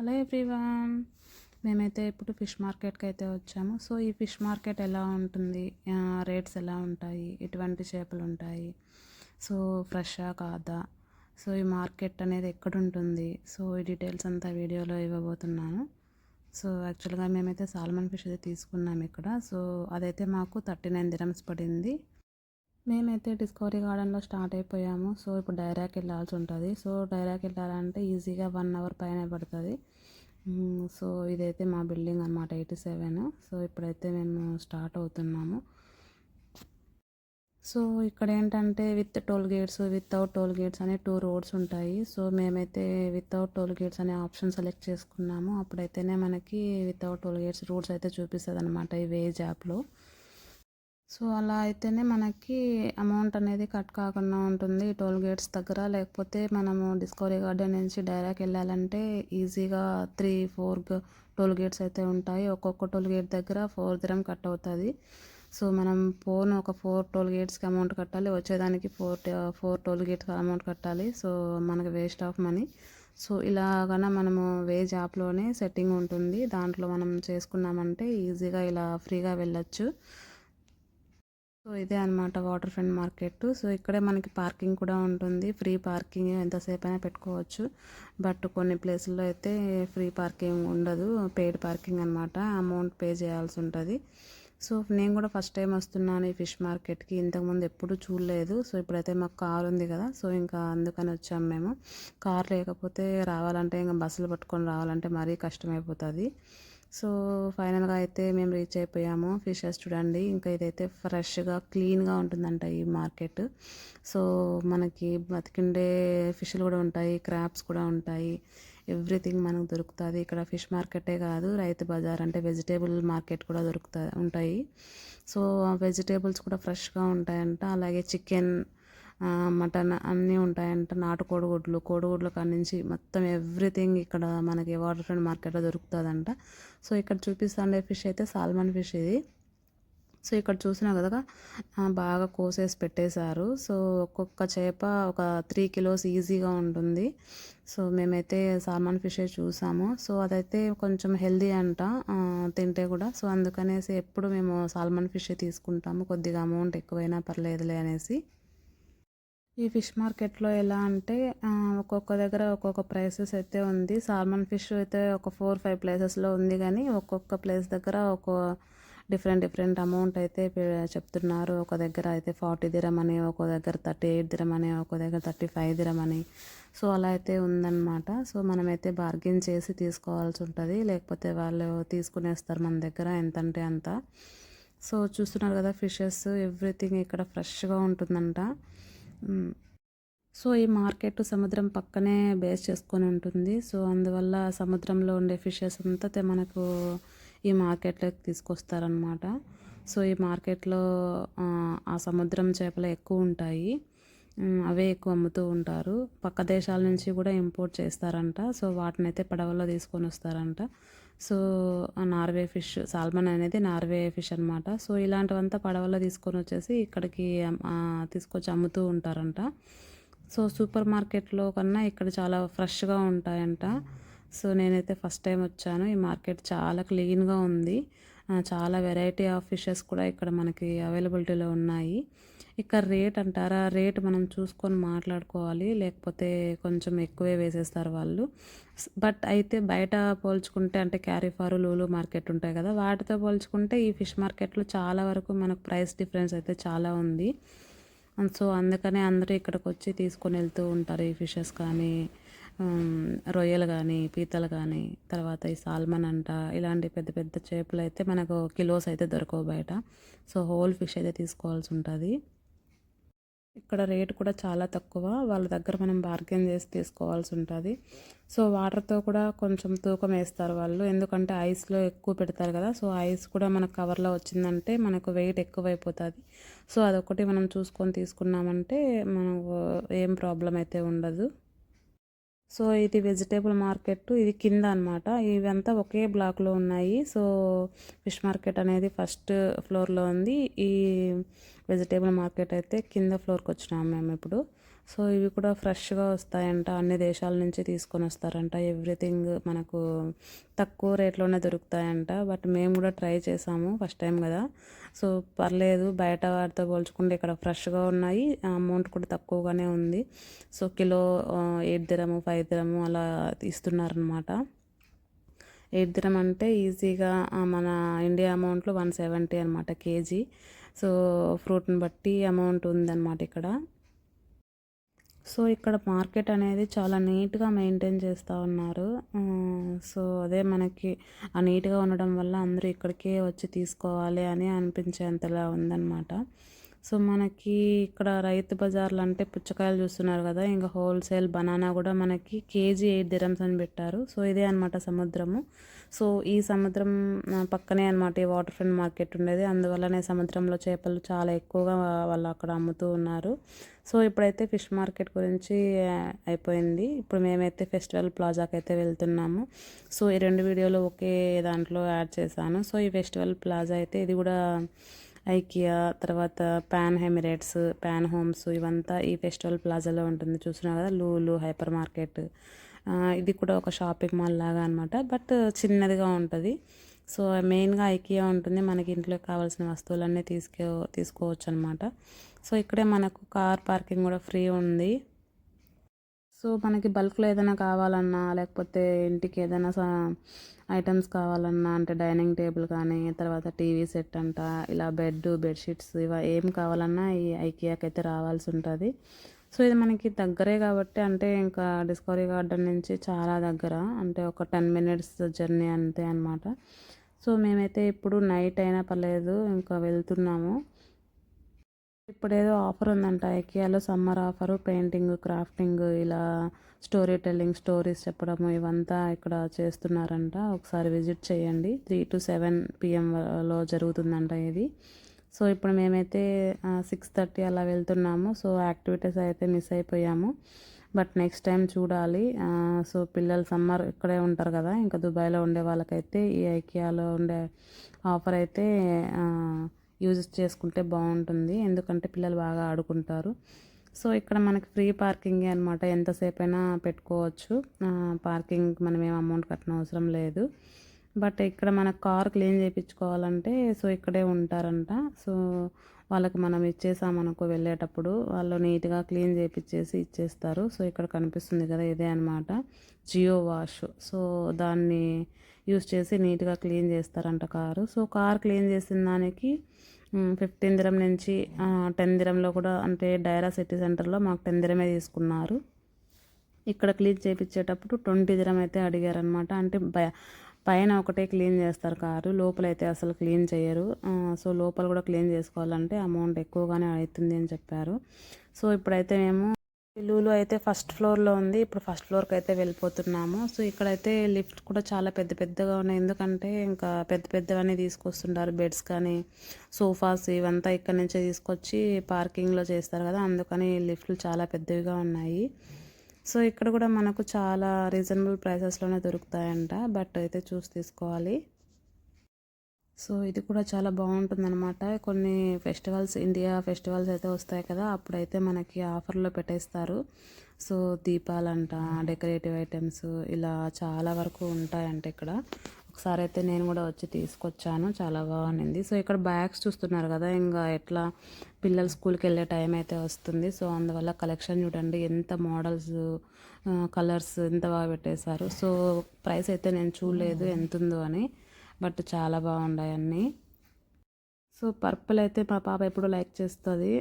Hello everyone, మేమైతే ఇప్పుడు fish మార్కెట్కి అయితే వచ్చాము. సో ఈ ఫిష్ మార్కెట్ ఎలా ఉంటుంది, రేట్స్ ఎలా ఉంటాయి, ఎటువంటి చేపలు ఉంటాయి, సో ఫ్రెషా కాదా, సో ఈ మార్కెట్ అనేది ఎక్కడ ఉంటుంది, సో ఈ డీటెయిల్స్ అంతా వీడియోలో ఇవ్వబోతున్నాను. సో యాక్చువల్గా మేమైతే సాల్మన్ ఫిష్ అయితే తీసుకున్నాము ఇక్కడ. సో అదైతే మాకు 39 dirhams పడింది. మేమైతే డిస్కవరీ గార్డెన్లో స్టార్ట్ అయిపోయాము. సో ఇప్పుడు డైరాకి వెళ్ళాల్సి ఉంటుంది. సో డైరాకి వెళ్ళాలంటే ఈజీగా 1 hour పైన పడుతుంది. సో ఇదైతే మా బిల్డింగ్ అనమాట, 87. సో ఇప్పుడైతే మేము స్టార్ట్ అవుతున్నాము. సో ఇక్కడ ఏంటంటే with toll gates, without toll gates అనే 2 roads ఉంటాయి. సో మేమైతే వితౌట్ టోల్ గేట్స్ అనే ఆప్షన్ సెలెక్ట్ చేసుకున్నాము. అప్పుడైతేనే మనకి వితౌట్ టోల్ గేట్స్ రూట్స్ అయితే చూపిస్తుంది అనమాట ఈ వేజ్ యాప్లో. సో అలా అయితేనే మనకి అమౌంట్ అనేది కట్ కాకుండా ఉంటుంది టోల్ గేట్స్ దగ్గర. లేకపోతే మనము డిస్కవరీ గార్డెన్ నుంచి డైరెక్ట్ వెళ్ళాలంటే ఈజీగా 3-4 టోల్ గేట్స్ అయితే ఉంటాయి. ఒక్కొక్క టోల్ గేట్ దగ్గర 4 dirham కట్ అవుతుంది. సో మనం ఒక 4 టోల్ గేట్స్కి అమౌంట్ కట్టాలి, వచ్చేదానికి 4 టోల్ గేట్స్కి అమౌంట్ కట్టాలి. సో మనకు వేస్ట్ ఆఫ్ మనీ. సో ఇలాగన మనము వేజ్ యాప్లోనే సెట్టింగ్ ఉంటుంది, దాంట్లో మనం చేసుకున్నామంటే ఈజీగా ఇలా ఫ్రీగా వెళ్ళొచ్చు. సో ఇదే అనమాట వాటర్ ఫ్రంట్ మార్కెట్. సో ఇక్కడే మనకి పార్కింగ్ కూడా ఉంటుంది, ఫ్రీ పార్కింగ్ ఎంతసేపు అయినా పెట్టుకోవచ్చు. బట్ కొన్ని ప్లేసుల్లో అయితే ఫ్రీ పార్కింగ్ ఉండదు, పెయిడ్ పార్కింగ్ అనమాట, అమౌంట్ పే చేయాల్సి ఉంటుంది. సో నేను కూడా ఫస్ట్ టైం వస్తున్నాను ఈ ఫిష్ మార్కెట్కి, ఇంతకుముందు ఎప్పుడు చూడలేదు. సో ఇప్పుడైతే మాకు కార్ ఉంది కదా, సో ఇంకా అందుకని వచ్చాము మేము. కార్ లేకపోతే రావాలంటే ఇంకా బస్సులు పట్టుకొని రావాలంటే మరీ కష్టమైపోతుంది. సో ఫైనల్గా అయితే మేము రీచ్ అయిపోయాము. ఫిషెస్ చూడండి, ఇంకా ఇదైతే ఫ్రెష్గా క్లీన్గా ఉంటుందంట ఈ మార్కెట్. సో మనకి బతికిండే ఫిష్లు కూడా ఉంటాయి, క్రాబ్స్ కూడా ఉంటాయి, ఎవ్రీథింగ్ మనకు దొరుకుతుంది ఇక్కడ. ఫిష్ మార్కెటే కాదు, రైతు బజార్ అంటే వెజిటేబుల్ మార్కెట్ కూడా ఉంటాయి. సో వెజిటేబుల్స్ కూడా ఫ్రెష్గా ఉంటాయంట. అలాగే చికెన్, మటన్ అన్నీ ఉంటాయంట. నాటు కోడిగుడ్ల కాడ నుంచి మొత్తం ఎవ్రీథింగ్ ఇక్కడ మనకి వాటర్ ఫ్రంట్ మార్కెట్లో దొరుకుతుందంట. సో ఇక్కడ చూపిస్తుండే ఫిష్ అయితే సాల్మన్ ఫిష్ ఇది. సో ఇక్కడ చూసినా కదా బాగా కోసేసి పెట్టేశారు. సో ఒక్కొక్క చేప ఒక 3 kilos ఈజీగా ఉంటుంది. సో మేమైతే సాల్మన్ ఫిష్ చూసాము. సో అదైతే కొంచెం హెల్దీ అంట తింటే కూడా. సో అందుకనేసి ఎప్పుడు మేము సాల్మన్ ఫిష్ తీసుకుంటాము, కొద్దిగా అమౌంట్ ఎక్కువైనా పర్లేదులే అనేసి. ఈ ఫిష్ మార్కెట్లో ఎలా అంటే ఒక్కొక్క దగ్గర ఒక్కొక్క ప్రైసెస్ అయితే ఉంది. సాల్మన్ ఫిష్ అయితే ఒక 4-5 ప్లేసెస్లో ఉంది, కానీ ఒక్కొక్క ప్లేస్ దగ్గర డిఫరెంట్ అమౌంట్ అయితే చెప్తున్నారు. ఒక దగ్గర అయితే 40 dirham అని, ఒక దగ్గర 38 dirham అని, ఒక దగ్గర 35 dirham అని. సో అలా అయితే ఉందన్నమాట. సో మనమైతే బార్గెన్ చేసి తీసుకోవాల్సి ఉంటుంది, లేకపోతే వాళ్ళు తీసుకునేస్తారు మన దగ్గర ఎంతంటే అంత. సో చూస్తున్నారు కదా ఫిషెస్, ఎవ్రీథింగ్ ఇక్కడ ఫ్రెష్గా ఉంటుందంట. సో ఈ మార్కెట్ సముద్రం పక్కనే బేస్ చేసుకొని ఉంటుంది. సో అందువల్ల సముద్రంలో ఉండే ఫిషెస్ అంతా మనకు ఈ మార్కెట్లోకి తీసుకొస్తారనమాట. సో ఈ మార్కెట్లో ఆ సముద్రం చేపలు ఎక్కువ ఉంటాయి, అవే ఎక్కువ అమ్ముతూ ఉంటారు. పక్క దేశాల నుంచి కూడా ఇంపోర్ట్ చేస్తారంట. సో వాటిని అయితే పడవల్లో తీసుకొని వస్తారంట. సో నార్వే ఫిష్, సాల్మన్ అనేది నార్వే ఫిష్ అనమాట. సో ఇలాంటివంతా పడవల్లో తీసుకొని వచ్చేసి ఇక్కడికి తీసుకొచ్చి అమ్ముతూ ఉంటారంట. సో సూపర్ మార్కెట్లో కన్నా ఇక్కడ చాలా ఫ్రెష్గా ఉంటాయంట. సో నేనైతే ఫస్ట్ టైం వచ్చాను. ఈ మార్కెట్ చాలా క్లీన్గా ఉంది, చాలా వెరైటీ ఆఫ్ ఫిషెస్ కూడా ఇక్కడ మనకి అవైలబిలిటీలో ఉన్నాయి. ఇక్కడ రేట్ అంటారా, రేట్ మనం చూసుకొని మాట్లాడుకోవాలి, లేకపోతే కొంచెం ఎక్కువే వేసేస్తారు వాళ్ళు. బట్ అయితే బయట పోల్చుకుంటే అంటే క్యారీఫారు, లూలు మార్కెట్ ఉంటాయి కదా, వాటితో పోల్చుకుంటే ఈ ఫిష్ మార్కెట్లో చాలా వరకు మనకు ప్రైస్ డిఫరెన్స్ అయితే చాలా ఉంది. సో అందుకనే అందరూ ఇక్కడికి వచ్చి తీసుకొని వెళ్తూ ఉంటారు ఈ ఫిషెస్ కానీ, రొయ్యలు కానీ, పీతలు కానీ, తర్వాత ఈ సాల్మన్ అంట, ఇలాంటి పెద్ద పెద్ద చేపలు అయితే మనకు కిలోస్ అయితే దొరకవు బయట. సో హోల్ ఫిష్ అయితే తీసుకోవాల్సి ఉంటుంది. ఇక్కడ రేట్ కూడా చాలా తక్కువ, వాళ్ళ దగ్గర మనం బార్గెన్ చేసి తీసుకోవాల్సి ఉంటుంది. సో వాటర్తో కూడా కొంచెం తూకం వేస్తారు వాళ్ళు, ఎందుకంటే ఐస్లో ఎక్కువ పెడతారు కదా. సో ఐస్ కూడా మనకు కవర్లో వచ్చిందంటే మనకు వెయిట్ ఎక్కువైపోతుంది. సో అదొకటి మనం చూసుకొని తీసుకున్నామంటే మనకు ఏం ప్రాబ్లం అయితే ఉండదు. సో ఇది వెజిటేబుల్ మార్కెట్, ఇది కింద అనమాట. ఇవంతా ఒకే బ్లాక్లో ఉన్నాయి. సో ఫిష్ మార్కెట్ అనేది ఫస్ట్ ఫ్లోర్లో ఉంది, ఈ వెజిటేబుల్ మార్కెట్ అయితే కింద ఫ్లోర్కి వచ్చినాము మేము ఇప్పుడు. సో ఇవి కూడా ఫ్రెష్గా వస్తాయంట, అన్ని దేశాల నుంచి తీసుకొని వస్తారంట. ఎవ్రీథింగ్ మనకు తక్కువ రేట్లోనే దొరుకుతాయంట. బట్ మేము కూడా ట్రై చేసాము, ఫస్ట్ టైం కదా. సో పర్లేదు, బయట వాటితో పోల్చుకుంటే ఇక్కడ ఫ్రెష్గా ఉన్నాయి, అమౌంట్ కూడా తక్కువగానే ఉంది. సో కిలో 8 దిరము 5 దిరము అలా ఇస్తున్నారనమాట. 8 దిరం అంటే ఈజీగా మన ఇండియా అమౌంట్లో 170 అనమాట కేజీ. సో ఫ్రూట్ని బట్టి అమౌంట్ ఉందన్నమాట ఇక్కడ. సో ఇక్కడ మార్కెట్ అనేది చాలా నీట్గా మెయింటైన్ చేస్తూ ఉన్నారు. సో అదే మనకి ఆ నీట్గా ఉండడం వల్ల అందరూ ఇక్కడికే వచ్చి తీసుకోవాలి అని అనిపించేంతలా ఉందన్నమాట. సో మనకి ఇక్కడ రైతు బజార్లు అంటే పుచ్చకాయలు చూస్తున్నారు కదా, ఇంకా హోల్సేల్ బనానా కూడా మనకి కేజీ 8 దిరమ్స్ అని పెట్టారు. సో ఇదే అనమాట సముద్రము. సో ఈ సముద్రం పక్కనే అనమాట ఈ వాటర్ ఫ్రంట్ మార్కెట్ ఉండేది. అందువల్లనే సముద్రంలో చేపలు చాలా ఎక్కువగా వాళ్ళు అక్కడ అమ్ముతూ ఉన్నారు. సో ఇప్పుడైతే ఫిష్ మార్కెట్ గురించి అయిపోయింది. ఇప్పుడు మేమైతే ఫెస్టివల్ ప్లాజాకి అయితే వెళ్తున్నాము. సో ఈ 2 వీడియోలు ఒకే దాంట్లో యాడ్ చేశాను. సో ఈ ఫెస్టివల్ ప్లాజా అయితే ఇది కూడా ఐకియా, తర్వాత పాన్ ఎమిరేట్స్, పాన్ హోమ్స్ ఇవంతా ఈ ఫెస్టివల్ ప్లాజాలో ఉంటుంది. చూస్తున్నారు కదా, లూలు హైపర్ మార్కెట్. ఇది కూడా ఒక షాపింగ్ మాల్ లాగా అనమాట, బట్ చిన్నదిగా ఉంటుంది. సో మెయిన్గా ఐకియా ఉంటుంది, మనకి ఇంట్లో కావాల్సిన వస్తువులన్నీ తీసుకోవచ్చు అనమాట. సో ఇక్కడే మనకు కార్ పార్కింగ్ కూడా ఫ్రీ ఉంది. సో మనకి బల్క్లో ఏదైనా కావాలన్నా, లేకపోతే ఇంటికి ఏదైనా ఐటమ్స్ కావాలన్నా, అంటే డైనింగ్ టేబుల్ కానీ, తర్వాత టీవీ సెట్ అంట, ఇలా బెడ్షీట్స్ ఇవి ఏం కావాలన్నా ఈ ఐకియాకి అయితే రావాల్సి ఉంటుంది. సో ఇది మనకి దగ్గరే కాబట్టి, అంటే ఇంకా డిస్కవరీ గార్డెన్ నుంచి చాలా దగ్గర, అంటే ఒక 10 మినిట్స్ జర్నీ అంతే అనమాట. సో మేమైతే ఇప్పుడు నైట్ అయినా పర్లేదు ఇంకా వెళ్తున్నాము. ఇప్పుడు ఏదో ఆఫర్ ఉందంట ఐకియాలో, సమ్మర్ ఆఫరు, పెయింటింగ్, క్రాఫ్టింగ్, ఇలా స్టోరీ టెల్లింగ్, స్టోరీస్ చెప్పడము ఇవంతా ఇక్కడ చేస్తున్నారంట. ఒకసారి విజిట్ చేయండి. 3 to 7 PM జరుగుతుందంట ఇది. సో ఇప్పుడు మేమైతే 6:30 అలా వెళ్తున్నాము. సో యాక్టివిటీస్ అయితే మిస్ అయిపోయాము, బట్ నెక్స్ట్ టైం చూడాలి. సో పిల్లలు సమ్మర్ ఇక్కడే ఉంటారు కదా, ఇంకా దుబాయ్లో ఉండే వాళ్ళకైతే ఈ ఐకియాలో ఉండే ఆఫర్ అయితే యూజ్ చేసుకుంటే బాగుంటుంది, ఎందుకంటే పిల్లలు బాగా ఆడుకుంటారు. సో ఇక్కడ మనకి ఫ్రీ పార్కింగే అనమాట, ఎంతసేపు అయినా పెట్టుకోవచ్చు. పార్కింగ్ మనం ఏం అమౌంట్ కట్టిన అవసరం లేదు. బట్ ఇక్కడ మన కార్ క్లీన్ చేయించుకోవాలంటే సో ఇక్కడే ఉంటారంట. సో వాళ్ళకి మనం ఇచ్చేసామనుకో, వెళ్ళేటప్పుడు వాళ్ళు నీట్గా క్లీన్ చేయించేసి ఇచ్చేస్తారు. సో ఇక్కడ కనిపిస్తుంది కదా, ఇదే అనమాట జియో వాష్. సో దాన్ని యూస్ చేసి నీట్గా క్లీన్ చేస్తారంట కారు. సో కార్ క్లీన్ చేసిన దానికి 15 దిరం నుంచి 10 దిరంలో కూడా, అంటే డైరా సిటీ సెంటర్లో మాకు 10 దిరమే తీసుకున్నారు. ఇక్కడ క్లీన్ చేయించేటప్పుడు 20 దిరం అయితే అడిగారనమాట. అంటే పైన ఒకటే క్లీన్ చేస్తారు కారు, లోపలైతే అసలు క్లీన్ చేయరు. సో లోపల కూడా క్లీన్ చేసుకోవాలంటే అమౌంట్ ఎక్కువగానే అవుతుంది అని చెప్పారు. సో ఇప్పుడైతే మేము లూలు అయితే ఫస్ట్ ఫ్లోర్లో ఉంది. ఇప్పుడు ఫస్ట్ ఫ్లోర్కి అయితే వెళ్ళిపోతున్నాము. సో ఇక్కడైతే లిఫ్ట్ కూడా చాలా పెద్ద పెద్దగా ఉన్నాయి, ఎందుకంటే ఇంకా పెద్ద పెద్దవన్నీ తీసుకొస్తుంటారు, బెడ్స్ కానీ సోఫాస్ ఇవంతా ఇక్కడ నుంచే తీసుకొచ్చి పార్కింగ్లో చేస్తారు కదా, అందుకని లిఫ్ట్లు చాలా పెద్దవిగా ఉన్నాయి. సో ఇక్కడ కూడా మనకు చాలా రీజనబుల్ ప్రైసెస్లోనే దొరుకుతాయంట, బట్ అయితే చూసి తీసుకోవాలి. సో ఇది కూడా చాలా బాగుంటుందన్నమాట. కొన్ని ఫెస్టివల్స్, ఇండియా ఫెస్టివల్స్ అయితే వస్తాయి కదా, అప్పుడైతే మనకి ఆఫర్లో పెట్టేస్తారు. సో దీపాలంట, డెకరేటివ్ ఐటమ్స్ ఇలా చాలా వరకు ఉంటాయంట ఇక్కడ. ఒకసారి అయితే నేను కూడా వచ్చి తీసుకొచ్చాను, చాలా బాగుంది. సో ఇక్కడ బ్యాగ్స్ చూస్తున్నారు కదా, ఇంకా ఎట్లా పిల్లలు స్కూల్కి వెళ్ళే టైం అయితే వస్తుంది. సో అందువల్ల కలెక్షన్ చూడండి, ఎంత మోడల్స్, కలర్స్ ఎంత బాగా పెట్టేశారు. సో ప్రైస్ అయితే నేను చూడలేదు ఎంత ఉందో అని, బట్ చాలా బాగున్నాయి అన్నీ. సో పర్పుల్ అయితే మా పాప ఎప్పుడు లైక్ చేస్తుంది.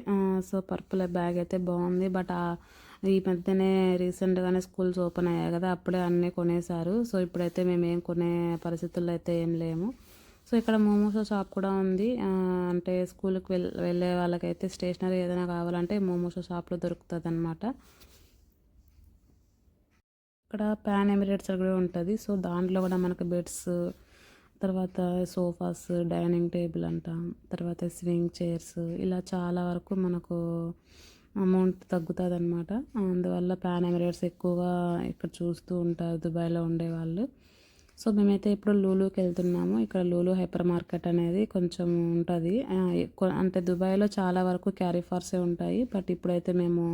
సో పర్పుల్ బ్యాగ్ అయితే బాగుంది, బట్ ఈ మధ్యనే రీసెంట్గానే స్కూల్స్ ఓపెన్ అయ్యాయి కదా, అప్పుడే అన్నీ కొనేసారు. సో ఇప్పుడైతే మేము ఏం కొనే పరిస్థితుల్లో అయితే ఏం లేము. సో ఇక్కడ మోమోస్ షాప్ కూడా ఉంది, అంటే స్కూల్కి వెళ్ళే వాళ్ళకైతే స్టేషనరీ ఏదైనా కావాలంటే మోమోస్ షాప్లో దొరుకుతుంది అనమాట. ఇక్కడ పాన్ ఎమిరేట్స్ కూడా ఉంటుంది. సో దాంట్లో కూడా మనకు బెడ్స్, తర్వాత సోఫాస్, డైనింగ్ టేబుల్ అంట, తర్వాత స్వింగ్ చైర్స్, ఇలా చాలా వరకు మనకు అమౌంట్ తగ్గుతుంది అనమాట. అందువల్ల పాన్ ఎమిరేట్స్ ఎక్కువగా ఇక్కడ చూస్తూ ఉంటారు దుబాయ్లో ఉండేవాళ్ళు. సో మేమైతే ఇప్పుడు లూలుకి వెళ్తున్నాము. ఇక్కడ లూలు హైపర్ మార్కెట్ అనేది కొంచెం ఉంటుంది, అంటే దుబాయ్లో చాలా వరకు క్యారీ ఫార్సే ఉంటాయి, బట్ ఇప్పుడైతే మేము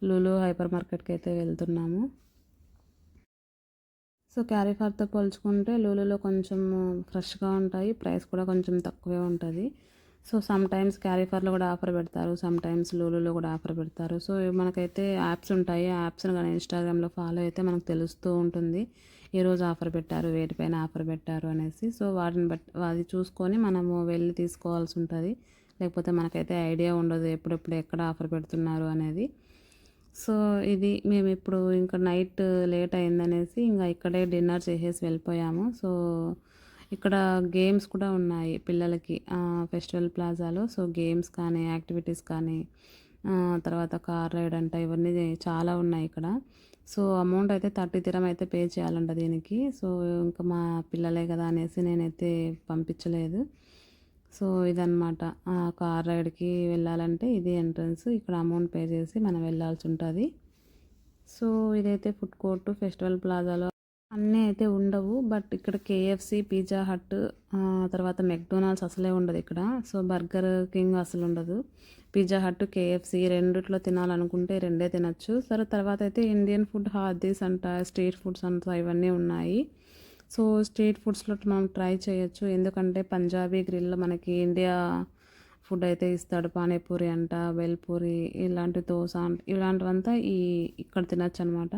లూలు హైపర్ మార్కెట్కి అయితే వెళ్తున్నాము. సో క్యారీఫార్తో పోల్చుకుంటే లూలులో కొంచెం ఫ్రెష్గా ఉంటాయి, ప్రైస్ కూడా కొంచెం తక్కువే ఉంటుంది. సో సమ్ టైమ్స్ క్యారీఫార్లో కూడా ఆఫర్ పెడతారు, సమ్ టైమ్స్ లూలులో కూడా ఆఫర్ పెడతారు. సో మనకైతే యాప్స్ ఉంటాయి, ఆ యాప్స్ని కానీ ఇన్స్టాగ్రామ్లో ఫాలో అయితే మనకు తెలుస్తూ ఉంటుంది ఈరోజు ఆఫర్ పెట్టారు, వేటిపైన ఆఫర్ పెట్టారు అనేసి. సో వాటిని బట్టి అది చూసుకొని మనము వెళ్ళి తీసుకోవాల్సి ఉంటుంది, లేకపోతే మనకైతే ఐడియా ఉండదు ఎప్పుడెప్పుడు ఎక్కడ ఆఫర్ పెడుతున్నారు అనేది. సో ఇది మేము ఇప్పుడు ఇంకా నైట్ లేట్ అయిందనేసి ఇంకా ఇక్కడే డిన్నర్ చేసేసి వెళ్ళిపోయాము. సో ఇక్కడ గేమ్స్ కూడా ఉన్నాయి పిల్లలకి ఫెస్టివల్ ప్లాజాలో. సో గేమ్స్ కానీ యాక్టివిటీస్ కానీ తర్వాత కార్ రైడ్ అంట ఇవన్నీ చాలా ఉన్నాయి ఇక్కడ. సో అమౌంట్ అయితే 30 తిరం అయితే పే చేయాలంట దీనికి. సో ఇంకా మా పిల్లలే కదా అనేసి నేనైతే పంపించలేదు. సో ఇదన్నమాట, కార్ రైడ్కి వెళ్ళాలంటే ఇది ఎంట్రన్స్, ఇక్కడ అమౌంట్ పే చేసి మనం వెళ్ళాల్సి ఉంటుంది. సో ఇదైతే ఫుడ్ కోర్టు ఫెస్టివల్ ప్లాజాలో అన్నీ అయితే ఉండవు, బట్ ఇక్కడ కేఎఫ్సి, పిజ్జా హట్, తర్వాత మెక్డొనాల్డ్స్ అసలే ఉండదు ఇక్కడ. సో బర్గర్ కింగ్ అసలు ఉండదు. పిజ్జా హట్, కేఎఫ్సి రెండిట్లో తినాలనుకుంటే రెండే తినచ్చు. సరే తర్వాత అయితే ఇండియన్ ఫుడ్ హార్దీస్ అంట, స్ట్రీట్ ఫుడ్స్ అంట ఇవన్నీ ఉన్నాయి. సో స్ట్రీట్ ఫుడ్స్లో మనం ట్రై చేయొచ్చు, ఎందుకంటే పంజాబీ గ్రిల్ మనకి ఇండియా ఫుడ్ అయితే ఇస్తాడు. పానీపూరి అంట, బెల్పూరి, ఇలాంటి దోశ ఇలాంటివంతా ఇక్కడ తినచ్చు అనమాట.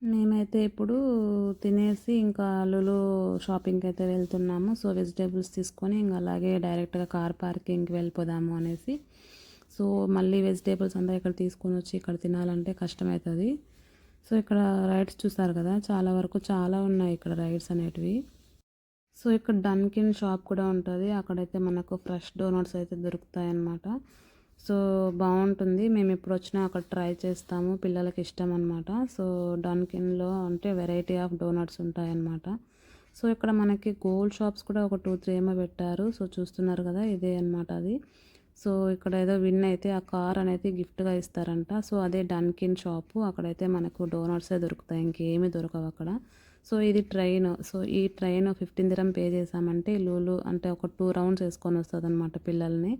మేమైతే ఇప్పుడు తినేసి ఇంకా లులు షాపింగ్కి అయితే వెళ్తున్నాము. సో వెజిటేబుల్స్ తీసుకొని ఇంకా అలాగే డైరెక్ట్గా కార్ పార్కింగ్కి వెళ్ళిపోదాము అనేసి. సో మళ్ళీ వెజిటేబుల్స్ అంతా ఇక్కడ తీసుకొని వచ్చి ఇక్కడ తినాలంటే కష్టమవుతుంది. సో ఇక్కడ రైడ్స్ చూసారు కదా, చాలా వరకు చాలా ఉన్నాయి ఇక్కడ రైడ్స్ అనేటివి. సో ఇక్కడ డన్కిన్ షాప్ కూడా ఉంటుంది, అక్కడైతే మనకు ఫ్రెష్ డోనట్స్ అయితే దొరుకుతాయి అన్నమాట. సో బాగుంటుంది, మేము ఎప్పుడు వచ్చినా అక్కడ ట్రై చేస్తాము, పిల్లలకి ఇష్టం అనమాట. సో డన్కిన్లో అంటే వెరైటీ ఆఫ్ డోనట్స్ ఉంటాయన్నమాట. సో ఇక్కడ మనకి గోల్డ్ షాప్స్ కూడా ఒక 2-3 ఏమో పెట్టారు. సో చూస్తున్నారు కదా, ఇదే అనమాట అది. సో ఇక్కడ ఏదో విన్ అయితే ఆ కార్ అనేది గిఫ్ట్గా ఇస్తారంట. సో అదే డన్కిన్ షాపు, అక్కడైతే మనకు డోనట్సే దొరుకుతాయి, ఇంకేమీ దొరకవు అక్కడ. సో ఇది ట్రైన్. సో ఈ ట్రైన్ 15 తిరం పే చేసామంటే లూలు అంటే ఒక 2 రౌండ్స్ వేసుకొని వస్తుంది అనమాట పిల్లల్ని.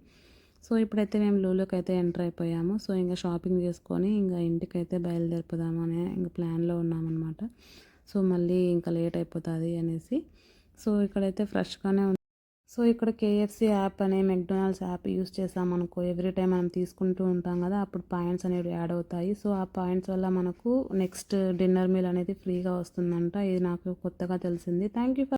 సో ఇప్పుడైతే మేము లూలుకి అయితే ఎంటర్ అయిపోయాము. సో ఇంకా షాపింగ్ చేసుకొని ఇంకా ఇంటికైతే బయలుదేరిపోదాము అనే ఇంకా ప్లాన్లో ఉన్నామన్నమాట. సో మళ్ళీ ఇంకా లేట్ అయిపోతుంది అనేసి. సో ఇక్కడైతే ఫ్రెష్గానే ఉంది. సో ఇక్కడ కేఎఫ్సి యాప్ అనే మెక్డొనాల్డ్స్ యాప్ యూస్ చేసామనుకో, ఎవ్రీ టైం మనం తీసుకుంటూ ఉంటాం కదా, అప్పుడు పాయింట్స్ అనేవి యాడ్ అవుతాయి. సో ఆ పాయింట్స్ వల్ల మనకు నెక్స్ట్ డిన్నర్ మీల్ అనేది ఫ్రీగా వస్తుందంట. ఇది నాకు కొత్తగా తెలిసింది. Thank you for